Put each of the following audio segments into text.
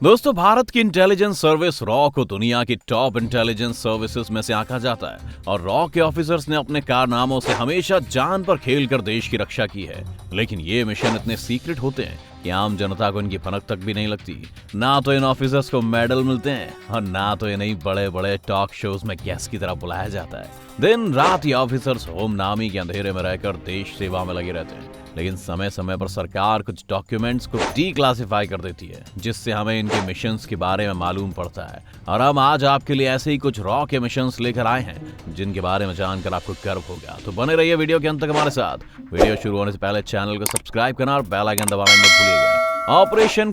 दोस्तों, भारत की intelligence service raw को दुनिया की टॉप इंटेलिजेंस सर्विसेज में से आंका जाता है और रॉ के ऑफिसर्स ने अपने कारनामों से हमेशा जान पर खेलकर देश की रक्षा की है। लेकिन ये मिशन इतने सीक्रेट होते हैं कि आम जनता को इनकी भनक तक भी नहीं लगती। ना तो इन ऑफिसर्स को मेडल मिलते हैं और ना तो इन्हें बड़े बड़े टॉक शोज में गेस्ट की तरह बुलाया जाता है। दिन रात ये ऑफिसर्स होम नामी के अंधेरे में रहकर देश सेवा में लगे रहते हैं। लेकिन समय समय पर सरकार कुछ डॉक्यूमेंट्स को डीक्लासिफाई कर देती है, जिससे हमें इनके मिशंस के बारे में मालूम पड़ता है। और हम आज आपके लिए ऐसे ही कुछ रॉ के मिशंस लेकर आए हैं जिनके बारे में जानकर आपको गर्व होगा। तो बने रहिए वीडियो के अंत तक हमारे साथ। वीडियो शुरू होने से पहले चैनल को सब्सक्राइब करना और बेल आइकन दबाना मत भूलिएगा। ऑपरेशन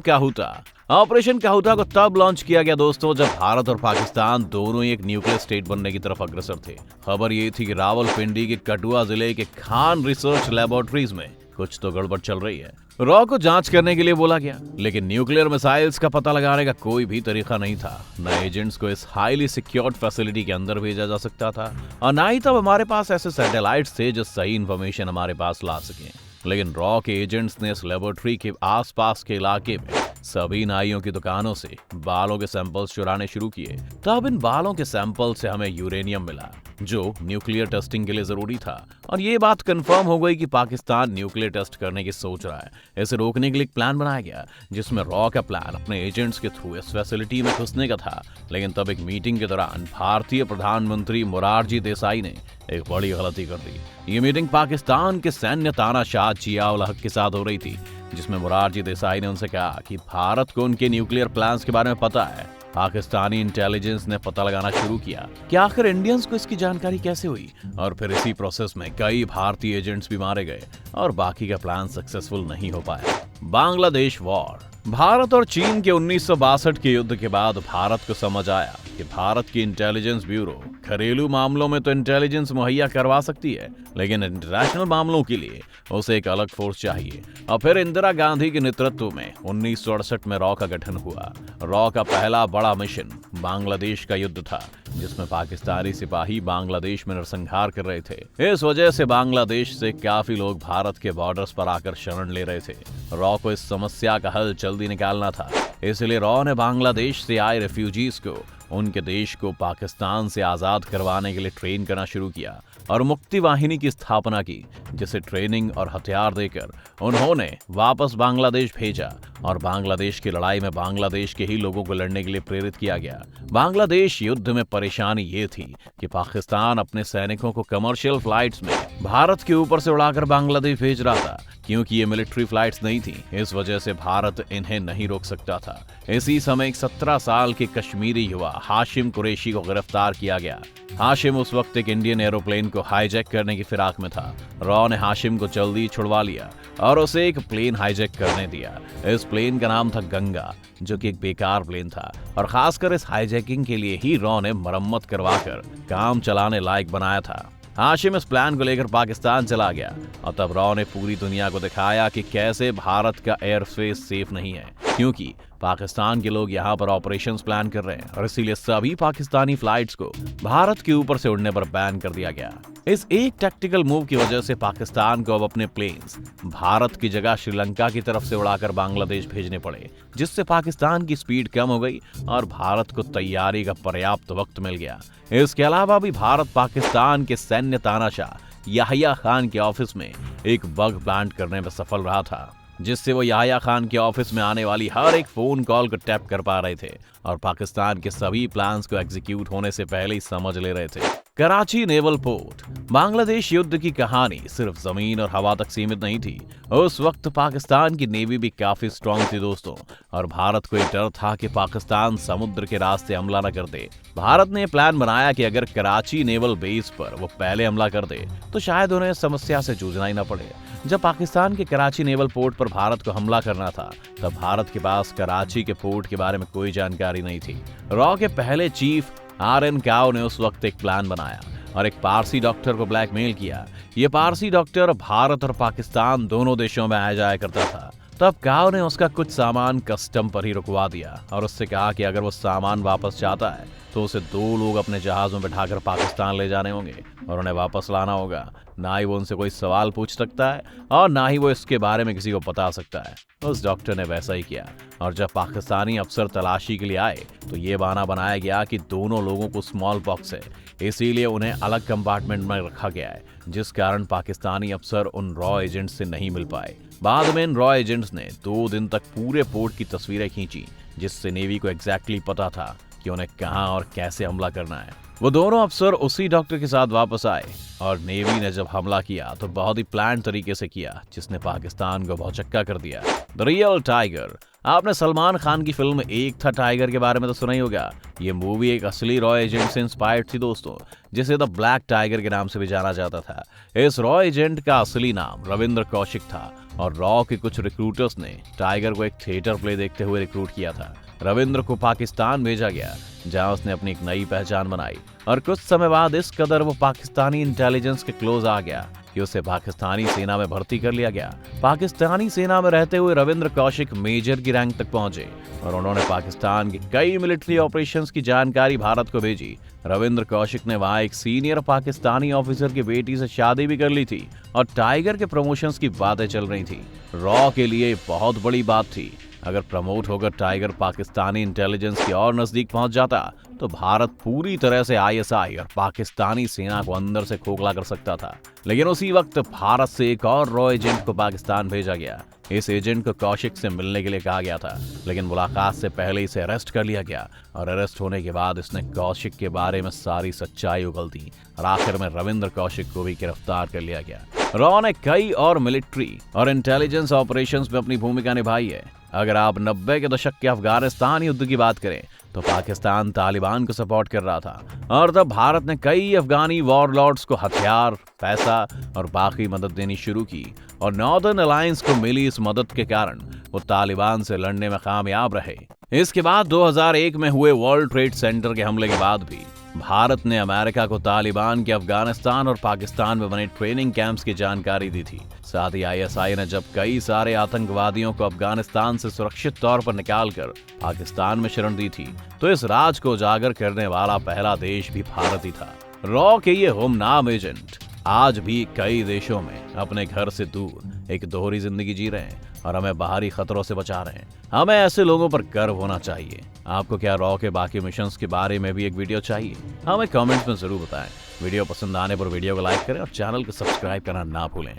काहुता को तब लॉन्च किया गया दोस्तों, जब भारत और पाकिस्तान दोनों ही एक न्यूक्लियर स्टेट बनने की तरफ अग्रसर थे। खबर ये थी कि रावलपिंडी के कठुआ जिले के खान रिसर्च लेबोरेटरीज में कुछ तो गड़बड़ चल रही है। रॉ को जांच करने के लिए बोला गया, लेकिन न्यूक्लियर मिसाइल्स का पता लगाने का कोई भी तरीका नहीं था। न एजेंट्स को इस हाईली सिक्योर्ड फैसिलिटी के अंदर भेजा जा सकता था और ना ही तब हमारे पास ऐसे सैटेलाइट्स थे जो सही इंफॉर्मेशन हमारे पास ला सकें। लेकिन रॉ के एजेंट्स ने इस लेबोरेटरी के आसपास के इलाके में सभी नाइयों की दुकानों से बालों के सैंपल्स चुराने शुरू किए। तब इन बालों के सैंपल से हमें यूरेनियम मिला, जो न्यूक्लियर टेस्टिंग के लिए जरूरी था। और ये बात कंफर्म हो गई कि पाकिस्तान न्यूक्लियर टेस्ट करने की सोच रहा है। इसे रोकने के लिए एक प्लान बनाया गया, जिसमें रॉ का प्लान अपने एजेंट्स के थ्रू इस फैसिलिटी में घुसने का था। लेकिन तब एक मीटिंग के दौरान भारतीय प्रधानमंत्री मोरारजी देसाई ने एक बड़ी गलती कर दी। ये मीटिंग पाकिस्तान के सैन्य तानाशाह जियाउल हक के साथ हो रही थी, जिसमें मोरारजी देसाई ने उनसे कहा कि भारत को उनके न्यूक्लियर प्लान्स के बारे में पता है। पाकिस्तानी इंटेलिजेंस ने पता लगाना शुरू किया कि आखिर इंडियंस को इसकी जानकारी कैसे हुई, और फिर इसी प्रोसेस में कई भारतीय एजेंट्स भी मारे गए और बाकी का प्लान सक्सेसफुल नहीं हो पाया। बांग्लादेश वॉर। भारत और चीन के 1962 के युद्ध के बाद भारत को समझ आया कि भारत की इंटेलिजेंस ब्यूरो घरेलू मामलों में तो इंटेलिजेंस मुहैया करवा सकती है, लेकिन इंटरनेशनल मामलों के लिए उसे एक अलग फोर्स चाहिए। और फिर इंदिरा गांधी के नेतृत्व में 1968 में रॉ का गठन हुआ। रॉ का पहला बड़ा मिशन बांग्लादेश का युद्ध था, जिसमें पाकिस्तानी सिपाही बांग्लादेश में नरसंहार कर रहे थे। इस वजह से बांग्लादेश से काफी लोग भारत के बॉर्डर्स पर आकर शरण ले रहे थे। रॉ को इस समस्या का हल जल्दी निकालना था, इसलिए रॉ ने बांग्लादेश से आए रेफ्यूजीज को उनके देश को पाकिस्तान से आजाद करवाने के लिए ट्रेन करना शुरू किया और मुक्ति वाहिनी की स्थापना की, जिसे ट्रेनिंग और हथियार देकर उन्होंने वापस बांग्लादेश भेजा। और बांग्लादेश की लड़ाई में बांग्लादेश के ही लोगों को लड़ने के लिए प्रेरित किया गया। बांग्लादेश युद्ध में परेशानी ये थी कि पाकिस्तान अपने सैनिकों को कमर्शियल फ्लाइट्स में भारत के ऊपर से उड़ाकर बांग्लादेश भेज रहा था। क्योंकि ये मिलिट्री फ्लाइट्स नहीं थी, इस वजह से भारत इन्हें नहीं रोक सकता था। इसी समय एक 17 साल के कश्मीरी युवा हाशिम कुरैशी को गिरफ्तार किया गया। हाशिम उस वक्त एक इंडियन एरोप्लेन को हाईजैक करने की फिराक में था। रॉ ने हाशिम को जल्दी छुड़वा लिया और उसे एक प्लेन हाईजैक करने दिया। इस प्लेन का नाम था गंगा, जो कि एक बेकार प्लेन था, और खासकर इस हाईजैकिंग के लिए ही रॉ ने मरम्मत करवाकर काम चलाने लायक बनाया था। हाशिम इस प्लान को लेकर पाकिस्तान चला गया और तब रॉ ने पूरी दुनिया को दिखाया कि कैसे भारत का एयर स्पेस सेफ नहीं है, क्योंकि पाकिस्तान के लोग यहाँ पर ऑपरेशंस प्लान कर रहे हैं। और इसीलिए सभी पाकिस्तानी फ्लाइट्स को भारत के ऊपर से उड़ने पर बैन कर दिया गया। इस एक टैक्टिकल मूव की वजह से पाकिस्तान को अब अपने प्लेन्स भारत की जगह श्रीलंका की तरफ से उड़ाकर बांग्लादेश भेजने पड़े, जिससे पाकिस्तान की स्पीड कम हो गई और भारत को तैयारी का पर्याप्त वक्त मिल गया। इसके अलावा भी भारत पाकिस्तान के सैन्य तानाशाह याहिया खान के ऑफिस में एक बग प्लांट करने में सफल रहा था, जिससे वो याहिया खान के ऑफिस में आने वाली हर एक फोन कॉल को टैप कर पा रहे थे और पाकिस्तान के सभी प्लान्स को एग्जीक्यूट होने से पहले ही समझ ले रहे थे। Karachi naval port. बांग्लादेश युद्ध की कहानी सिर्फ जमीन और हवा तक सीमित नहीं थी। उस वक्त पाकिस्तान की नेवी भी काफी स्ट्रांग थी दोस्तों, और भारत को डर था कि पाकिस्तान समुद्र के रास्ते हमला न कर दे। भारत ने प्लान बनाया कि अगर कराची नेवल बेस पर वो पहले हमला कर दे तो शायद उन्हें समस्या से जूझना ही न पड़े। जब पाकिस्तान के कराची नेवल पोर्ट पर भारत को हमला करना था, तब भारत के पास कराची के पोर्ट के बारे में कोई जानकारी नहीं थी। रॉ के पहले चीफ RN काओ ने उस वक्त एक प्लान बनाया और एक पारसी डॉक्टर को ब्लैकमेल किया। ये पारसी डॉक्टर भारत और पाकिस्तान दोनों देशों में आया जाया करता था। तब काओ ने उसका कुछ सामान कस्टम पर ही रुकवा दिया और उससे कहा कि अगर वो सामान वापस चाहता है तो उसे 2 लोग अपने जहाज में बिठाकर पाकिस्तान ले जाने होंगे और उन्हें वापस लाना होगा। ना ही वो उनसे कोई सवाल पूछ सकता है और ना ही वो इसके बारे में किसी को बता सकता है। उस डॉक्टर ने वैसा ही किया और जब पाकिस्तानी अफसर तलाशी के लिए आए तो ये बहाना बनाया गया कि दोनों लोगों को स्मॉल पॉक्स है, इसीलिए उन्हें अलग कंपार्टमेंट में रखा गया है, जिस कारण पाकिस्तानी अफसर उन रॉ एजेंट्स से नहीं मिल पाए। बाद में इन रॉ एजेंट्स ने 2 दिन तक पूरे पोर्ट की तस्वीरें खींची, जिससे नेवी को एग्जैक्टली पता था कि उन्हें कहां और कैसे हमला करना है। वो दोनों अफसर उसी डॉक्टर के साथ वापस आए और नेवी ने जब हमला किया तो बहुत ही प्लान तरीके से किया, जिसने पाकिस्तान को भौचक्का कर दिया। The real tiger. आपने सलमान खान की फिल्म एक था टाइगर के बारे में तो सुना ही होगा। ये मूवी एक असली रॉ एजेंट से इंस्पायर्ड थी दोस्तों, जिसे द ब्लैक टाइगर के नाम से भी जाना जाता था। इस रॉ एजेंट का असली नाम रविंद्र कौशिक था और रॉ के कुछ रिक्रूटर्स ने टाइगर को एक थिएटर प्ले देखते हुए रिक्रूट किया था। रविंद्र को पाकिस्तान भेजा गया, जहां उसने अपनी एक नई पहचान बनाई और कुछ समय बाद इस कदर वो पाकिस्तानी इंटेलिजेंस के क्लोज आ गया कि उसे पाकिस्तानी सेना में भर्ती कर लिया गया। पाकिस्तानी सेना में रहते हुए रविंद्र कौशिक मेजर की रैंक तक पहुंचे और उन्होंने पाकिस्तान के कई मिलिट्री ऑपरेशंस की जानकारी भारत को भेजी। रविंद्र कौशिक ने वहां एक सीनियर पाकिस्तानी ऑफिसर की बेटी से शादी भी कर ली थी और टाइगर के प्रमोशंस की बातें चल रही थी। रॉ के लिए बहुत बड़ी बात थी। अगर प्रमोट होकर टाइगर पाकिस्तानी इंटेलिजेंस की और नजदीक पहुंच जाता तो भारत पूरी तरह से आईएसआई और पाकिस्तानी सेना को अंदर से खोखला कर सकता था। लेकिन उसी वक्त भारत से एक और रॉ एजेंट को पाकिस्तान भेजा गया। इस एजेंट को कौशिक से मिलने के लिए कहा गया था, लेकिन मुलाकात से पहले इसे अरेस्ट कर लिया गया और अरेस्ट होने के बाद इसने कौशिक के बारे में सारी सच्चाई उगल दी और आखिर में रविंद्र कौशिक को भी गिरफ्तार कर लिया गया। रॉ ने कई और मिलिट्री और इंटेलिजेंस ऑपरेशंस में अपनी भूमिका निभाई है। अगर आप 90 के दशक के अफगानिस्तान युद्ध की बात करें तो पाकिस्तान तालिबान को सपोर्ट कर रहा था और तब भारत ने कई अफगानी वॉरलॉर्ड्स को हथियार, पैसा और बाकी मदद देनी शुरू की और नॉर्दर्न अलायंस को मिली इस मदद के कारण वो तालिबान से लड़ने में कामयाब रहे। इसके बाद 2001 में हुए वर्ल्ड ट्रेड सेंटर के हमले के बाद भी भारत ने अमेरिका को तालिबान के अफगानिस्तान और पाकिस्तान में बने ट्रेनिंग कैंप्स की जानकारी दी थी। साथ ही आईएसआई ने जब कई सारे आतंकवादियों को अफगानिस्तान से सुरक्षित तौर पर निकालकर पाकिस्तान में शरण दी थी, तो इस राज को उजागर करने वाला पहला देश भी भारत ही था। रॉ के ये गुमनाम एजेंट आज भी कई देशों में अपने घर से दूर एक दोहरी जिंदगी जी रहे हैं और हमें बाहरी खतरों से बचा रहे हैं। हमें ऐसे लोगों पर गर्व होना चाहिए। आपको क्या रॉ के बाकी मिशंस के बारे में भी एक वीडियो चाहिए? हमें कमेंट्स में जरूर बताएं। वीडियो पसंद आने पर वीडियो को लाइक करें और चैनल को सब्सक्राइब करना ना भूलें।